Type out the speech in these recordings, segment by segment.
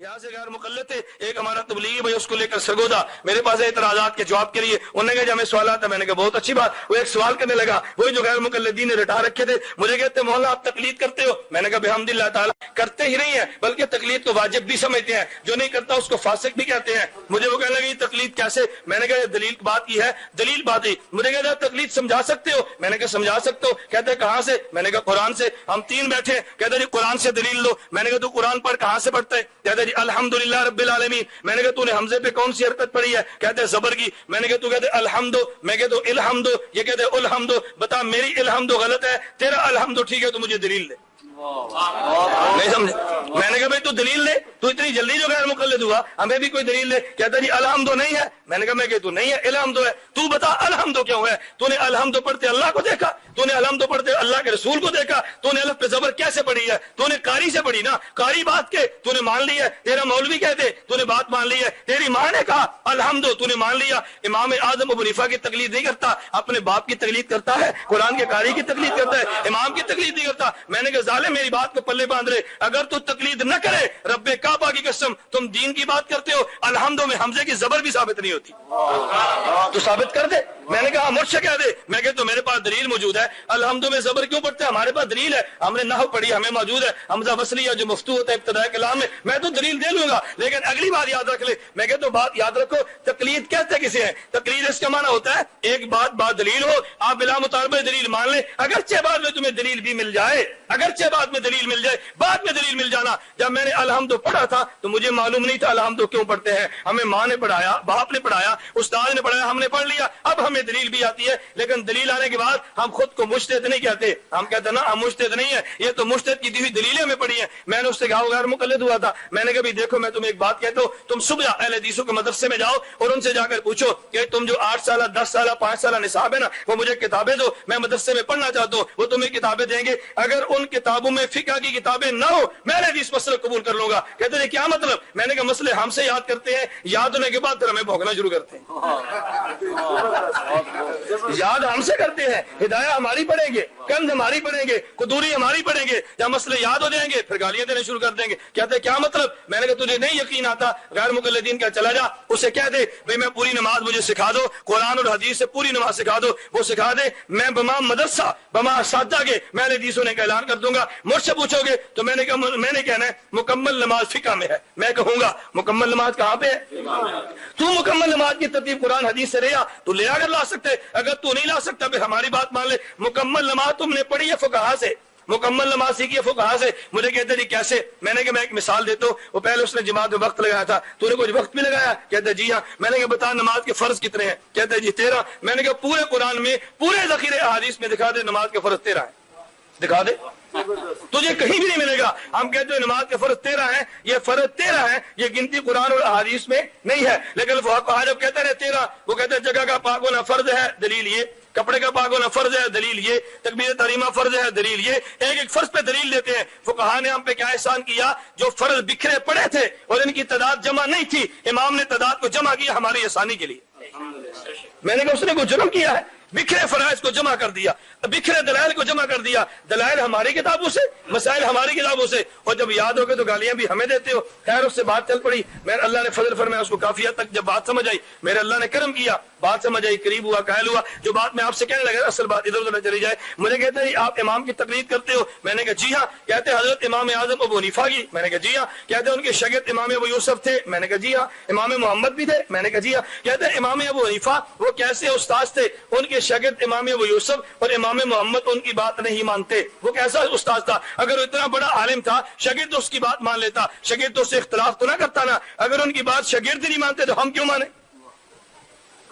यहाँ से गैर मुकल्लद थे, एक हमारा तबलीगी भाई उसको लेकर सरगोदा मेरे पास एतराजात के जवाब के लिए, उन्होंने कहा हमें सवाल आता, मैंने कहा बहुत अच्छी बात। वो एक सवाल करने लगा, वही जो गैर मुकल्लदीन ने रटा रखे थे, मुझे कहते मौला आप तकलीद करते हो? मैंने कहा बिहम्दिल्लाह ताला करते ही नहीं है, बल्कि तकलीद को वाजिब भी समझते हैं, जो नहीं करता उसको फासिक भी कहते हैं। मुझे वो कहने लगे तकलीद कैसे? मैंने कहा दलील बात की है, दलील बात ही। मुझे कहता तकलीद समझा सकते हो? मैंने कहा समझा सकते हो। कहते कहाँ से? मैंने कहा कुरान से। हम तीन बैठे, कहते जी कुरान से दलील लो। मैंने कहा तू कुरान पर कहाँ से पढ़ता है? कहते जी अल्हम्दुलिल्लाह रब्बिल आलमीन। मैंने कहा तूने हमजे पे कौन सी हरकत पढ़ी है? कहते जबर की। मैंने कहा तू कहते अल्हम्दु, मैं कहता हूँ इल्हम्दु, ये कहते उल्हम्दु। बता मेरी इल्हम्दु गलत है, तेरा अल्हम्दु ठीक है, तो मुझे दलील दे। नहीं समझे? मैंने कहा भाई तू दलील ले, तू इतनी जल्दी जो गैर मुकल्लिद हुआ, हमें भी कोई दलील ले। कहता जी अलहम्दो नहीं है। मैंने कहा मैं कहता नहीं है, अलहम्दो है। तू बता अलहम्दो क्यों है? तूने अलहम्दो पढ़ते अल्लाह को देखा? तूने अलहम्दो पढ़ते अल्लाह के रसूल को देखा? तूने अलफ पे जबर कैसे पढ़ी है? तूने कारी से पढ़ी ना, कारी बात के तूने मान ली है। तेरा मौलवी कहते तूने बात मान ली है, तेरी माँ ने कहा अलहम्दो तूने मान लिया। इमाम आजम अबू हनीफा की तकलीद नहीं करता, अपने बाप की तकलीद करता है, कुरान के कारी की तकलीद करता है, इमाम की तकलीद नहीं करता। मैंने कहा जालिम मेरी बात को पल्ले बांध रहे, अगर तू तकलीद न करे रब्बे काबा की कसम तुम दीन की बात करते हो, अलहम्दो में हमजे की जबर भी साबित नहीं होती, तो साबित कर दे। मैंने कहा मुझसे कह दे। मैं कहता तो मेरे पास दलील मौजूद है, अलहम्दो में जबर क्यों पढ़ते हैं? हमारे पास दलील है, हमने नहव पढ़ी, हमें मौजूद है हमजा वसलिया जो मुफ्तू होता है इब्तिदाई कलाम में। मैं तो दलील दे लूंगा, लेकिन अगली बात याद रख ले। मैं कहता बात याद रखो, तकलीद कहते किसे है? तकलीद इसका माना होता है एक बात दलील हो, आप बिला मुतालबे दलील मान ले, अगरचे बाद में तुम्हें दलील भी मिल जाए, अगरचे बाद में दलील मिल जाए, बाद में दलील मिल जाना। जब मैंने अलहम्दो पढ़ा था तो मुझे मालूम नहीं था अलहम्दो क्यों पढ़ते हैं। हमें माँ ने पढ़ाया, बाप ने पढ़ाया, उस्ताद ने पढ़ाया, हमने पढ़ लिया, अब हमें दलील भी आती है। लेकिन दलील आने के बाद हम खुद को मुज्तहिद नहीं कहते, हम कहते ना हम मुज्तहिद नहीं है, ये तो मुज्तहिद की दी हुई दलीलें हमें पढ़ी है। मैंने उससे कहा गैर मुकल्लिद हुआ था, मैंने कहा देखो मैं तुम्हें एक बात कहता हूँ, तुम सुबह अहले हदीसों के मदरसे में जाओ और उनसे जाकर पूछो कि तुम जो 8 साल 10 साल 5 साल निसाब है ना, वो मुझे किताबें दो, मैं मदरसे में पढ़ना चाहता हूँ, वो तुम्हें किताबें देंगे। अगर उन किताबों में फिक़ह की किताबें ना हो, मैं इस मसले कबूल कर लूंगा। कहते हैं क्या मतलब? मैंने कहा मसले हमसे याद करते हैं, याद होने के बाद फिर हमें भौंकना शुरू करते हैं। याद हमसे करते हैं, हिदायत हमारी पढ़ेंगे, कंध हमारी पढ़ेंगे, कुदूरी हमारी पढ़ेंगे, जब मसले याद हो जाएंगे फिर गालियां देने शुरू कर देंगे। कहते क्या मतलब? मैंने कहा तुझे नहीं यकीन आता गैर मुकल्लिदीन का, चला जा उसे कह दे भाई मैं पूरी नमाज मुझे सिखा दो, कुरान और हदीस से पूरी नमाज सिखा दो, वो सिखा दे, मैं बमा मदरसा बमा सादा के मैं हदीस होने का ऐलान कर दूंगा। मुझसे पूछोगे तो मैंने कहना है मुकम्मल नमाज फिक़ह में है। मैं कहूंगा मुकम्मल नमाज कहाँ पे है? तू मुकम्मल नमाज की तरतीब कुरान हदीस से ले आ, तू ले आकर ला सकते। अगर तू नहीं ला सकता फिर हमारी बात मान ले। मुकम्मल नमाज तुमने पढ़ी है फुक़हा से, मुकम्मल नमाज सीखी है फुक़हा से। मुझे कहते जी कैसे? मैंने कहा मैं एक मिसाल देता हूँ, वो पहले उसने जमात में वक्त लगाया था, तूने कुछ वक्त भी लगाया? कहते जी हाँ। मैंने कहा बता नमाज के फर्ज कितने हैं? कहते जी 13। मैंने कहा पूरे कुरान में पूरे ज़ख़ीरे अहादीस में दिखा दे नमाज के फर्ज 13 है, दिखा दे, तुझे कहीं भी नहीं मिलेगा। हम कहते हैं नमाज के फर्ज 13 हैं, ये फर्ज 13 है, ये गिनती कुरान और अहादीस में नहीं है। लेकिन फुक़हा जब कहते हैं 13, वो कहते हैं जगह का पाक होना फर्ज है, दलील ये, कपड़े का पाक होना फर्ज है, दलील ये, तकबीर तहरीमा फर्ज है, दलील ये। एक एक फर्ज पे दलील देते हैं। फुक़हा ने हम पे क्या एहसान किया? जो फर्ज बिखरे पड़े थे और इनकी तादाद जमा नहीं थी, इमाम ने तादाद को जमा किया हमारी आसानी के लिए। मैंने कहा उसने कुछ जुर्म किया है, बिखरे फराइज को जमा कर दिया, बिखरे दलाइल को जमा कर दिया। दलाइल हमारी किताबों से, मसाइल हमारी किताबों से, और जब याद हो गए तो गालियां भी हमें देते हो। खैर उससे बात चल पड़ी, मेरे अल्लाह ने फजल फरमाया, उसको काफी हद तक जब बात समझ आई, मेरे अल्लाह ने करम किया, बात समझ आई, करीब हुआ, कायल हुआ। जो बात मैं आपसे कहने लगा असल बात इधर उधर चली जाए। मुझे कहते हैं आप इमाम की तकलीद करते हो? मैंने कहा जी हाँ। कहते हैं हजरत इमाम आजम अबू हनीफा की? मैंने कहा जी हाँ। कहते हैं उनके शागिर्द इमाम अबू यूसुफ थे? मैंने कहा जी हाँ। इमाम मोहम्मद भी थे? मैंने कहा जी हाँ। कहते हैं इमाम अबू हनीफा वो कैसे उस्ताद थे? उनके शागिर्द इमाम अबू यूसुफ और इमाम मोहम्मद उनकी बात नहीं मानते। वो कैसा उस्ताद था? अगर वो इतना बड़ा आलिम था, शागिर्द तो उसकी बात मान लेता, शागिर्द तो उससे इख्तिलाफ तो ना करता ना। अगर उनकी बात शागिर्द नहीं मानते तो हम क्यों माने?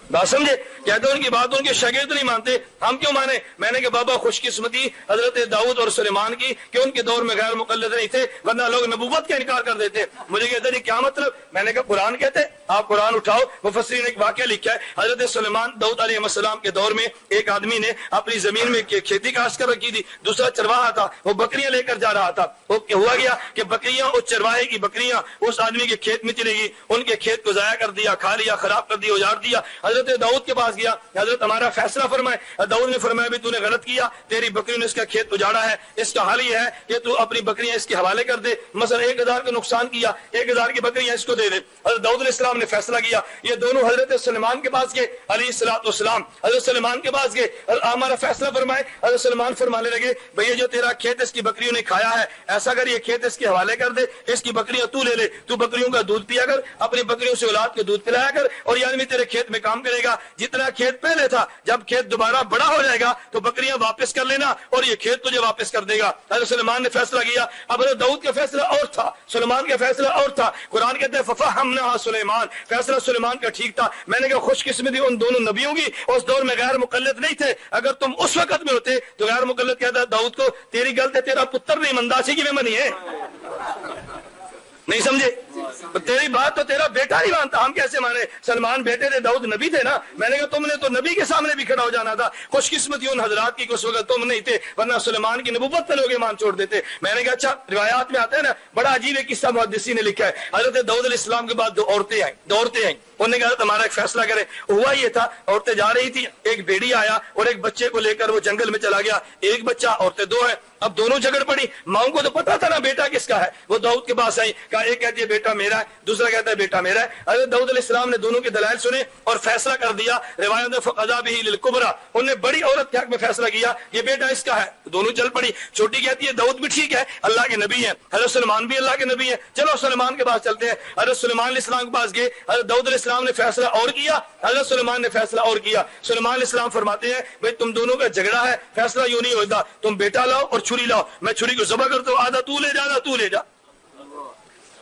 बात समझे? कहते उनकी बात उनके शागिर्द नहीं मानते, हम क्यों माने? मैंने कहा बाबा खुशकिस्मती हजरत दाऊद और सुलेमान की कि उनके दौर में गैर मुकल्लिद नहीं थे, वरना लोग नबूवत का इनकार कर देते। मुझे कहते नहीं क्या मतलब? मैंने कहा कुरान कहते, आप कुरान उठाओ, मुफस्सिरीन ने एक वाकया लिखा है। हजरत सुलेमान दाऊद अलैहिस्सलाम के दौर में एक आदमी ने अपनी जमीन में खेती काश्त कर रखी थी, दूसरा चरवाहा था, वो बकरियां लेकर जा रहा था। वो हुआ गया कि बकरियां उस चरवाहे की बकरियां उस आदमी के खेत में चली गई, उनके खेत को जाया कर दिया, खा लिया, खराब कर दिया, उजाड़ दिया। हजरत हजरत दाऊद के पास गया, हजरत हमारा फैसला फरमाए। दाऊद ने फरमाया भी तूने गलत किया, तेरी बकरियों ने इसका खेत उजाड़ा है, इसका हाल ये है कि तू अपनी बकरियां इसके हवाले कर दे, मसलन 1000 का नुकसान किया, 1000 की बकरियां इसको दे दे। हजरत दाऊद अलैहिस्सलाम ने फैसला किया। ये दोनों हजरत सुलेमान के पास गए अलैहिस्सलाम, हजरत सुलेमान के पास गए, हमारा फैसला फरमाए। हजरत सुलेमान फरमाने लगे भैया जो तेरा खेत इसकी बकरियों ने खाया है, ऐसा कर ये खेत इसके हवाले कर दे, इसकी बकरियां तू ले ले, तू बकरियों का दूध पिया कर, अपनी बकरियों से औलाद के दूध पिलाया कर, और ये आदमी तेरे खेत में काम करेगा। जितना खेत पहले था, जब खेत दोबारा बड़ा हो जाएगा तो बकरियां वापस कर लेना और ये खेत तुझे वापस कर देगा। हजरत सुलेमान ने फैसला किया। अब हजरत दाऊद का फैसला और था, सुलेमान का फैसला और था। कुरान कहते हैं फफहमनाहा सुलेमान, फैसला सुलेमान का ठीक था। मैंने कहा खुशकिस्मती उन दोनों नबियों की, उस दौर में गैर मुकल्लद नहीं थे। अगर तुम उस वक्त में होते तो गैर मुकल्लद कहता दाऊद को तेरी गलत है, तेरा पुत्र नहीं मंदासी की में मनी है, नहीं समझे, तेरी बात तो तेरा बेटा नहीं मानता, हम कैसे माने। सलमान बेटे थे, दाऊद नबी थे ना। मैंने कहा तुमने तो नबी के सामने भी खड़ा हो जाना था। खुशकिस्मती उन हजरात की उस वक्त तुम नहीं थे, वरना सुलेमान की नबुव्वत पे लोग ईमान छोड़ देते। मैंने कहा अच्छा, रिवायात में आता है ना, बड़ा अजीब एक किस्सा मुहद्दिसीन ने लिखा है। हजरत दाऊद अलैहिस्सलाम के बाद दो औरतें आई, उन्होंने कहा तुम्हारा एक फैसला करे। हुआ ये था, औरतें जा रही थी, एक भेड़िया आया और एक बच्चे को लेकर वो जंगल में चला गया। एक बच्चा, औरतें दो है। अब दोनों झगड़ पड़ी। माओ को तो पता था ना बेटा किसका है। वो दाऊद के पास आई, कहा एक कहती है बेटा मेरा है, दूसरा कहता है बेटा मेरा है। हज़रत दाऊद अलैहिस्सलाम ने दोनों के दलाइल सुने और फैसला कर दिया। रिवायत में फक़ज़ा बिही लिल कुबरा, उन्होंने बड़ी औरत के हक में फैसला किया, ये बेटा इसका है। दोनों चल पड़ी। छोटी कहती है दाऊद भी ठीक है, अल्लाह के नबी है, हज़रत सुलेमान भी अल्लाह के नबी है, चलो सुलेमान के पास चलते हैं। हज़रत सुलेमान अलैहिस्सलाम के पास गए। हज़रत दाऊद अलैहिस्सलाम ने फैसला और किया, हज़रत सुलेमान ने फैसला और किया। सुलेमान अलैहिस्सलाम फरमाते हैं भाई तुम दोनों का झगड़ा है, फैसला यूं नहीं होता, तुम बेटा लाओ और छुरी लाओ, मैं छुरी को ज़बह करता हूं, आधा तू ले जा, आधा तू ले जा,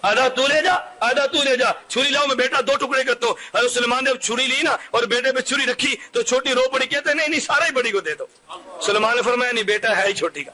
आधा तू ले जा, आधा तू ले जा, छुरी लाओ, मैं बेटा दो टुकड़े करता हूं। हज़रत सुलेमान ने छुरी ली ना और बेटे पे छुरी रखी तो छोटी रो पड़ी। कहते नहीं नहीं सारा ही बड़ी को दे दो। सुलेमान ने फरमाया नहीं, बेटा है ही छोटी का,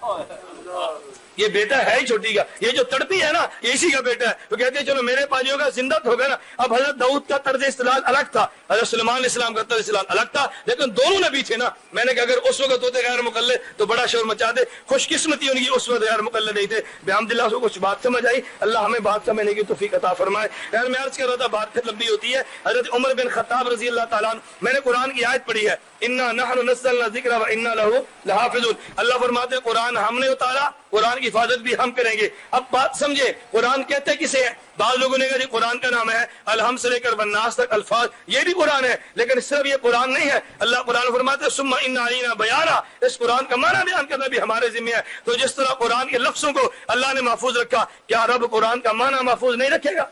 ये बेटा है ही छोटी का, ये जो तड़पी है ना ये इसी का बेटा है। तो कहते हैं चलो मेरे पाजियों का जिंदा तो होगा ना। अब हजरत दाऊद का तर्ज इस्तेलाल अलग था, हजरत सुलेमान अलैहिस्सलाम का तर्ज इस्तेलाल अलग था, लेकिन दोनों नबी थे ना। मैंने कहा अगर उस वक्त होते गैर मुकल्लद तो बड़ा शोर मचा दे। खुशकिस्मती उनकी उस वक्त गैर मुकल्लद नहीं थे। बिहम्दिल्लाह को कुछ बात समझ आई, अल्लाह हमें बात समझने की तौफीक अता फरमाए। यार मैं अर्ज कर रहा था, बात लंबी होती है। हजरत उमर बिन खत्ताब रजी अल्लाह ताला अन्हु, मैंने कुरान की आयत पढ़ी है, इन्ना नहनु नज़्ज़लना ज़िक्रा व इन्ना लहू लहाफ़िज़ून। अल्लाह फरमाते हैं कुरान हमने उतारा, कुरान की हिफाजत भी हम करेंगे। अब बात समझे, कुरान कहते किसे है? बाद लोगों ने कहा कुरान का नाम है अलहम से लेकर वन्नास तक अल्फाज, ये भी कुरान है, लेकिन सिर्फ ये कुरान नहीं है। अल्लाह कुरान फरमाते हैं सुम्मा इन्ना अलैना बयाना, इस कुरान का माना बयान करना भी हमारे जिम्मे है। तो जिस तरह कुरान के लफ्जों को अल्लाह ने महफूज रखा, क्या रब कुरान का माना महफूज नहीं रखेगा?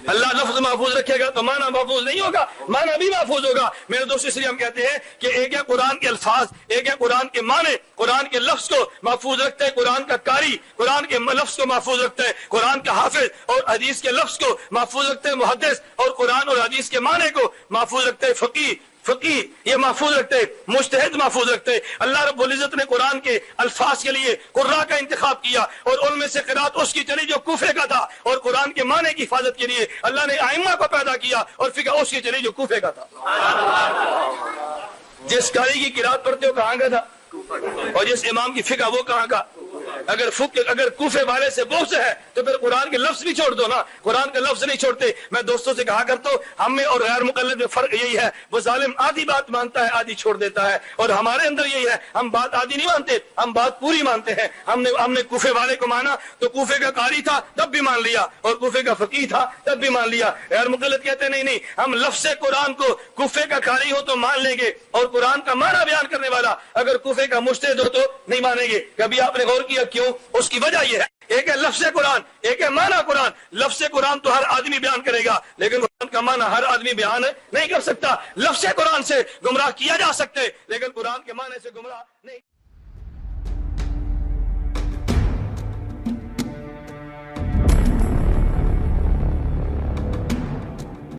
अल्लाह लफ्ज महफूज रखेगा तो माना महफूज नहीं होगा, माना भी महफूज होगा। मेरे दोस्त, इसलिए हम कहते हैं कि एक है कुरान के अल्फाज, एक है कुरान के माने। कुरान के लफ्ज को महफूज रखता है कुरान का कारी, कुरान के लफ्ज को महफूज रखता है कुरान का हाफिज, और हदीस के लफ्ज को महफूज रखते हैं मुहद्दिस, और कुरान और हदीस के माने को महफूज रखते हैं फकीह, ये महफूज रखते हैं, मुज्तहिद महफूज रखते हैं। अल्लाह रब्बुल इज्जत ने कुरान के अल्फाज के लिए कुर्रा का इंतखाब किया और उनमें से क़िराअत उसकी चली जो कूफे का था, और कुरान के माने की हिफाजत के लिए अल्लाह ने आइम्मा को पैदा किया और फिक्र उसकी चली जो कूफे का था। जिस कारी की क़िराअत पढ़ते हो कहाँ का था, और जिस इमाम की फिक्र वो कहाँ का। अगर कूफे वाले से बोझ है तो फिर कुरान के लफ्ज भी छोड़ दो ना, कुरान के लफ्ज नहीं छोड़ते। मैं दोस्तों से कहा करता हूँ, हम में और गैर मुकल्लद में फर्क यही है, वो जालिम आधी बात मानता है आधी छोड़ देता है, और हमारे अंदर यही है, हम बात आधी नहीं मानते, हम बात पूरी मानते हैं। हमने कूफे वाले को माना तो कूफे का कारी था तब भी मान लिया, और कूफे का फकीह था तब भी मान लिया। गैर मुकल्लद कहते नहीं नहीं, हम लफ्ज कुरान को कूफे का कारी हो तो मान लेंगे, और कुरान का माना बयान करने वाला अगर कूफे का मुज्तहिद हो तो नहीं मानेंगे। कभी आपने गौर किया क्यों? उसकी वजह यह है, एक है लफ्ज़ कुरान, एक है माना कुरान। लफ्ज़ कुरान तो हर आदमी बयान करेगा, लेकिन कुरान का माना हर आदमी बयान नहीं कर सकता। लफ्ज़ कुरान से गुमराह किया जा सकते, लेकिन कुरान के माने से गुमराह नहीं।